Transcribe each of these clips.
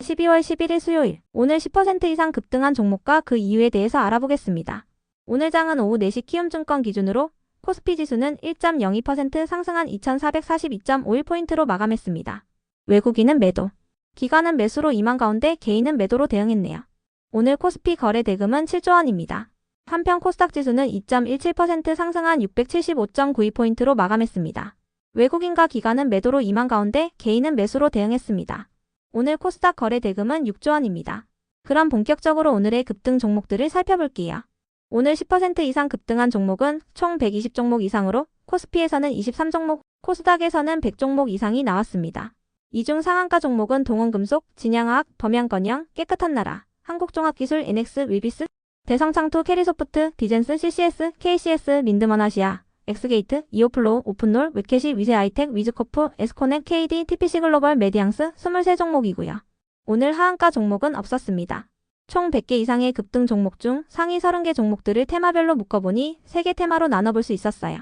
12월 11일 수요일, 오늘 10% 이상 급등한 종목과 그 이유에 대해서 알아보겠습니다. 오늘 장은 오후 4시 키움증권 기준으로 코스피 지수는 1.02% 상승한 2442.51포인트로 마감했습니다. 외국인은 매도, 기관은 매수로 임한 가운데 개인은 매도로 대응했네요. 오늘 코스피 거래 대금은 7조 원입니다. 한편 코스닥 지수는 2.17% 상승한 675.92포인트로 마감했습니다. 외국인과 기관은 매도로 임한 가운데 개인은 매수로 대응했습니다. 오늘 코스닥 거래 대금은 6조 원입니다. 그럼 본격적으로 오늘의 급등 종목들을 살펴볼게요. 오늘 10% 이상 급등한 종목은 총 120종목 이상으로 코스피에서는 23종목, 코스닥에서는 100종목 이상이 나왔습니다. 이 중 상한가 종목은 동원금속, 진양화학, 범양건영, 깨끗한 나라, 한국종합기술, NX, 윌비스, 대성창투, 캐리소프트, 디젠스, CCS, KCS, 린드먼아시아, 엑스게이트, 이오플로우, 오픈롤, 웹캐시, 위세아이텍, 위즈코프, 에스코넥, KD, TPC글로벌, 메디앙스 23종목이고요. 오늘 하한가 종목은 없었습니다. 총 100개 이상의 급등 종목 중 상위 30개 종목들을 테마별로 묶어보니 3개 테마로 나눠볼 수 있었어요.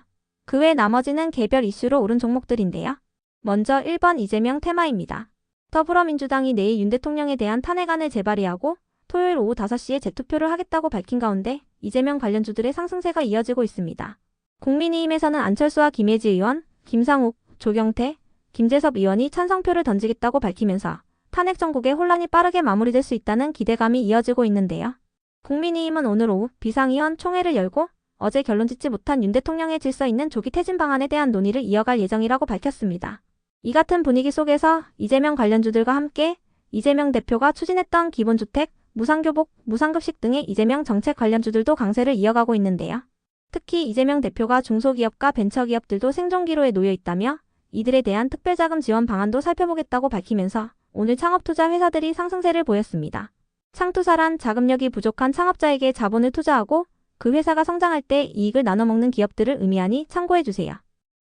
그 외 나머지는 개별 이슈로 오른 종목들인데요. 먼저 1번 이재명 테마입니다. 더불어민주당이 내일 윤 대통령에 대한 탄핵안을 재발의하고 토요일 오후 5시에 재투표를 하겠다고 밝힌 가운데 이재명 관련주들의 상승세가 이어지고 있습니다. 국민의힘에서는 안철수와 김혜지 의원, 김상욱, 조경태, 김재섭 의원이 찬성표를 던지겠다고 밝히면서 탄핵 정국의 혼란이 빠르게 마무리될 수 있다는 기대감이 이어지고 있는데요. 국민의힘은 오늘 오후 비상의원 총회를 열고 어제 결론 짓지 못한 윤 대통령의 질서 있는 조기 퇴진 방안에 대한 논의를 이어갈 예정이라고 밝혔습니다. 이 같은 분위기 속에서 이재명 관련주들과 함께 이재명 대표가 추진했던 기본주택, 무상교복, 무상급식 등의 이재명 정책 관련주들도 강세를 이어가고 있는데요. 특히 이재명 대표가 중소기업과 벤처기업들도 생존기로에 놓여 있다며 이들에 대한 특별자금 지원 방안도 살펴보겠다고 밝히면서 오늘 창업투자 회사들이 상승세를 보였습니다. 창투사란 자금력이 부족한 창업자에게 자본을 투자하고 그 회사가 성장할 때 이익을 나눠먹는 기업들을 의미하니 참고해주세요.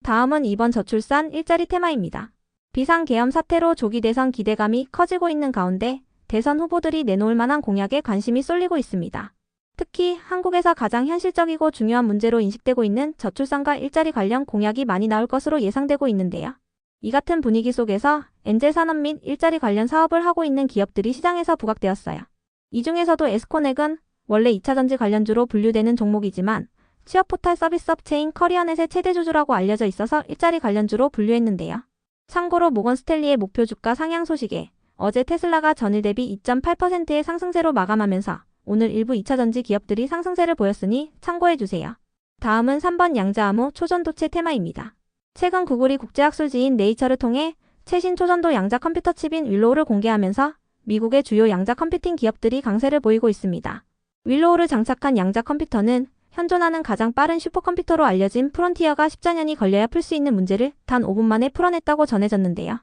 다음은 이번 저출산 일자리 테마입니다. 비상계엄 사태로 조기 대선 기대감이 커지고 있는 가운데 대선 후보들이 내놓을 만한 공약에 관심이 쏠리고 있습니다. 특히 한국에서 가장 현실적이고 중요한 문제로 인식되고 있는 저출산과 일자리 관련 공약이 많이 나올 것으로 예상되고 있는데요. 이 같은 분위기 속에서 엔젤산업 및 일자리 관련 사업을 하고 있는 기업들이 시장에서 부각되었어요. 이 중에서도 에스코넥은 원래 2차전지 관련주로 분류되는 종목이지만 취업 포털 서비스 업체인 커리어넷의 최대주주라고 알려져 있어서 일자리 관련주로 분류했는데요. 참고로 모건스탠리의 목표 주가 상향 소식에 어제 테슬라가 전일 대비 2.8%의 상승세로 마감하면서 오늘 일부 2차전지 기업들이 상승세를 보였으니 참고해주세요. 다음은 3번 양자암호 초전도체 테마입니다. 최근 구글이 국제학술지인 네이처를 통해 최신 초전도 양자 컴퓨터 칩인 윌로우를 공개하면서 미국의 주요 양자 컴퓨팅 기업들이 강세를 보이고 있습니다. 윌로우를 장착한 양자 컴퓨터는 현존하는 가장 빠른 슈퍼컴퓨터로 알려진 프론티어가 14년이 걸려야 풀 수 있는 문제를 단 5분 만에 풀어냈다고 전해졌는데요.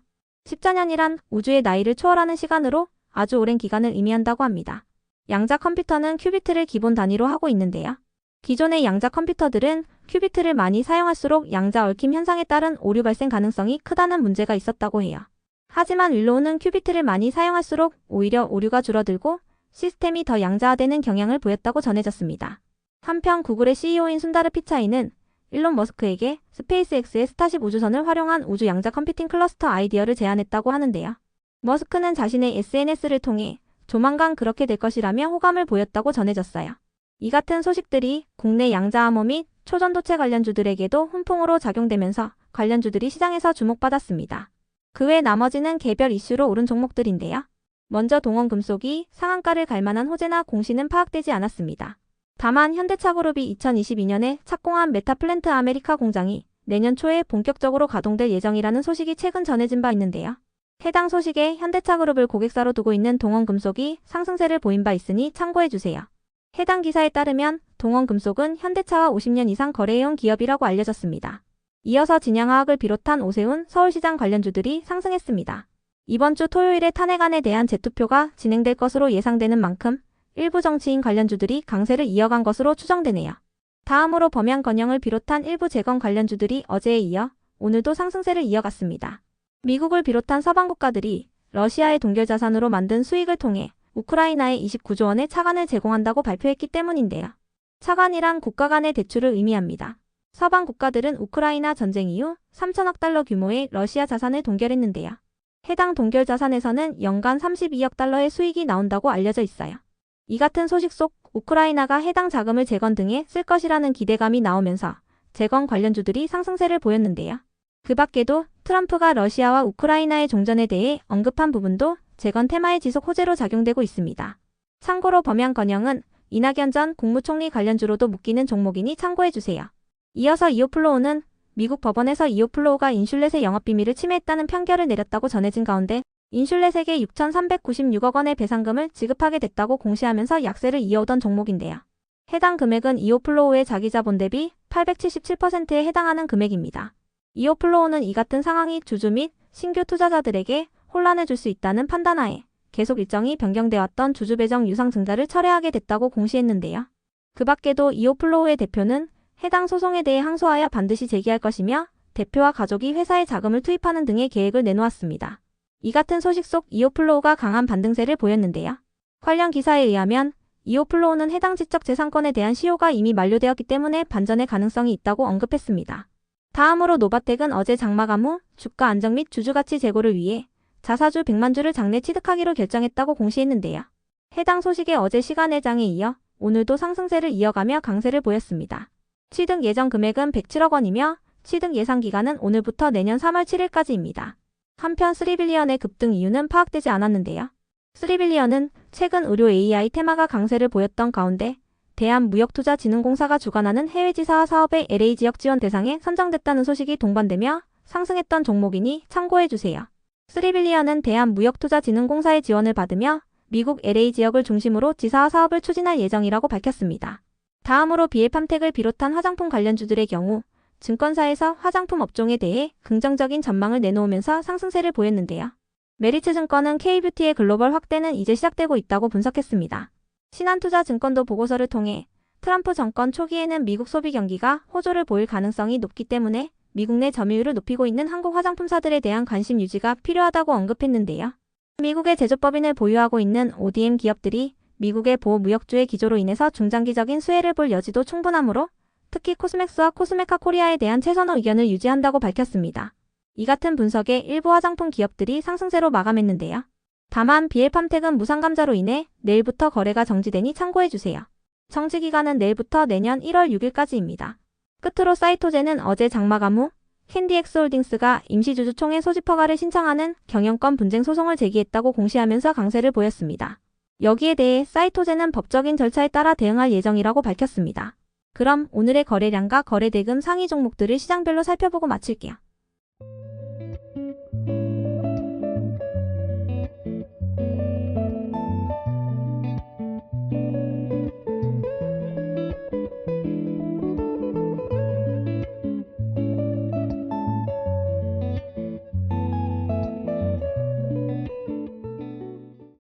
14년이란 우주의 나이를 초월하는 시간으로 아주 오랜 기간을 의미한다고 합니다. 양자 컴퓨터는 큐비트를 기본 단위로 하고 있는데요. 기존의 양자 컴퓨터들은 큐비트를 많이 사용할수록 양자 얽힘 현상에 따른 오류 발생 가능성이 크다는 문제가 있었다고 해요. 하지만 윌로우는 큐비트를 많이 사용할수록 오히려 오류가 줄어들고 시스템이 더 양자화되는 경향을 보였다고 전해졌습니다. 한편 구글의 CEO인 순다르 피차이는 일론 머스크에게 스페이스X의 스타쉽 우주선을 활용한 우주 양자 컴퓨팅 클러스터 아이디어를 제안했다고 하는데요. 머스크는 자신의 SNS를 통해 조만간 그렇게 될 것이라며 호감을 보였다고 전해졌어요. 이 같은 소식들이 국내 양자암호 및 초전도체 관련주들에게도 훈풍으로 작용되면서 관련주들이 시장에서 주목받았습니다. 그 외 나머지는 개별 이슈로 오른 종목들인데요. 먼저 동원금속이 상한가를 갈 만한 호재나 공시는 파악되지 않았습니다. 다만 현대차그룹이 2022년에 착공한 메타플랜트 아메리카 공장이 내년 초에 본격적으로 가동될 예정이라는 소식이 최근 전해진 바 있는데요. 해당 소식에 현대차그룹을 고객사로 두고 있는 동원금속이 상승세를 보인 바 있으니 참고해주세요. 해당 기사에 따르면 동원금속은 현대차와 50년 이상 거래해온 기업이라고 알려졌습니다. 이어서 진양화학을 비롯한 오세훈 서울시장 관련주들이 상승했습니다. 이번 주 토요일에 탄핵안에 대한 재투표가 진행될 것으로 예상되는 만큼 일부 정치인 관련주들이 강세를 이어간 것으로 추정되네요. 다음으로 범양건영을 비롯한 일부 재건 관련주들이 어제에 이어 오늘도 상승세를 이어갔습니다. 미국을 비롯한 서방 국가들이 러시아의 동결자산으로 만든 수익을 통해 우크라이나에 29조 원의 차관을 제공한다고 발표했기 때문인데요. 차관이란 국가 간의 대출을 의미합니다. 서방 국가들은 우크라이나 전쟁 이후 3천억 달러 규모의 러시아 자산을 동결했는데요. 해당 동결 자산에서는 연간 32억 달러의 수익이 나온다고 알려져 있어요. 이 같은 소식 속 우크라이나가 해당 자금을 재건 등에 쓸 것이라는 기대감이 나오면서 재건 관련주들이 상승세를 보였는데요. 그 밖에도 트럼프가 러시아와 우크라이나의 종전에 대해 언급한 부분도 재건 테마의 지속 호재로 작용되고 있습니다. 참고로 범양건영은 이낙연 전 국무총리 관련주로도 묶이는 종목이니 참고해주세요. 이어서 이오플로우는 미국 법원에서 이오플로우가 인슐렛의 영업비밀을 침해했다는 판결을 내렸다고 전해진 가운데 인슐렛에게 6,396억 원의 배상금을 지급하게 됐다고 공시하면서 약세를 이어오던 종목인데요. 해당 금액은 이오플로우의 자기자본 대비 877%에 해당하는 금액입니다. 이오플로우는 이 같은 상황이 주주 및 신규 투자자들에게 혼란을 줄 수 있다는 판단하에 계속 일정이 변경되어 왔던 주주 배정 유상 증자를 철회하게 됐다고 공시했는데요. 그 밖에도 이오플로우의 대표는 해당 소송에 대해 항소하여 반드시 제기할 것이며 대표와 가족이 회사에 자금을 투입하는 등의 계획을 내놓았습니다. 이 같은 소식 속 이오플로우가 강한 반등세를 보였는데요. 관련 기사에 의하면 이오플로우는 해당 지적 재산권에 대한 시효가 이미 만료되었기 때문에 반전의 가능성이 있다고 언급했습니다. 다음으로 노바텍은 어제 장마감 후 주가 안정 및 주주가치 제고를 위해 자사주 100만 주를 장내 취득하기로 결정했다고 공시했는데요. 해당 소식에 어제 시간의 장에 이어 오늘도 상승세를 이어가며 강세를 보였습니다. 취득 예정 금액은 107억 원이며 취득 예상 기간은 오늘부터 내년 3월 7일까지입니다. 한편 3빌리언의 급등 이유는 파악되지 않았는데요. 3빌리언은 최근 의료 AI 테마가 강세를 보였던 가운데 대한무역투자진흥공사가 주관하는 해외지사화 사업의 LA지역 지원 대상에 선정됐다는 소식이 동반되며 상승했던 종목이니 참고해주세요. 3빌리언은 대한무역투자진흥공사의 지원을 받으며 미국 LA지역을 중심으로 지사화 사업을 추진할 예정이라고 밝혔습니다. 다음으로 비엘팜텍을 비롯한 화장품 관련주들의 경우 증권사에서 화장품 업종에 대해 긍정적인 전망을 내놓으면서 상승세를 보였는데요. 메리츠증권은 K뷰티의 글로벌 확대는 이제 시작되고 있다고 분석했습니다. 신한투자증권도 보고서를 통해 트럼프 정권 초기에는 미국 소비 경기가 호조를 보일 가능성이 높기 때문에 미국 내 점유율을 높이고 있는 한국 화장품사들에 대한 관심 유지가 필요하다고 언급했는데요. 미국의 제조법인을 보유하고 있는 ODM 기업들이 미국의 보호무역주의 기조로 인해서 중장기적인 수혜를 볼 여지도 충분하므로 특히 코스맥스와 코스메카 코리아에 대한 최선의 의견을 유지한다고 밝혔습니다. 이 같은 분석에 일부 화장품 기업들이 상승세로 마감했는데요. 다만 비엘팜텍은 무상감자로 인해 내일부터 거래가 정지되니 참고해주세요. 정지기간은 내일부터 내년 1월 6일까지입니다. 끝으로 사이토제는 어제 장마감 후 캔디엑스홀딩스가 임시주주총회 소집 허가를 신청하는 경영권 분쟁 소송을 제기했다고 공시하면서 강세를 보였습니다. 여기에 대해 사이토제는 법적인 절차에 따라 대응할 예정이라고 밝혔습니다. 그럼 오늘의 거래량과 거래대금 상위 종목들을 시장별로 살펴보고 마칠게요.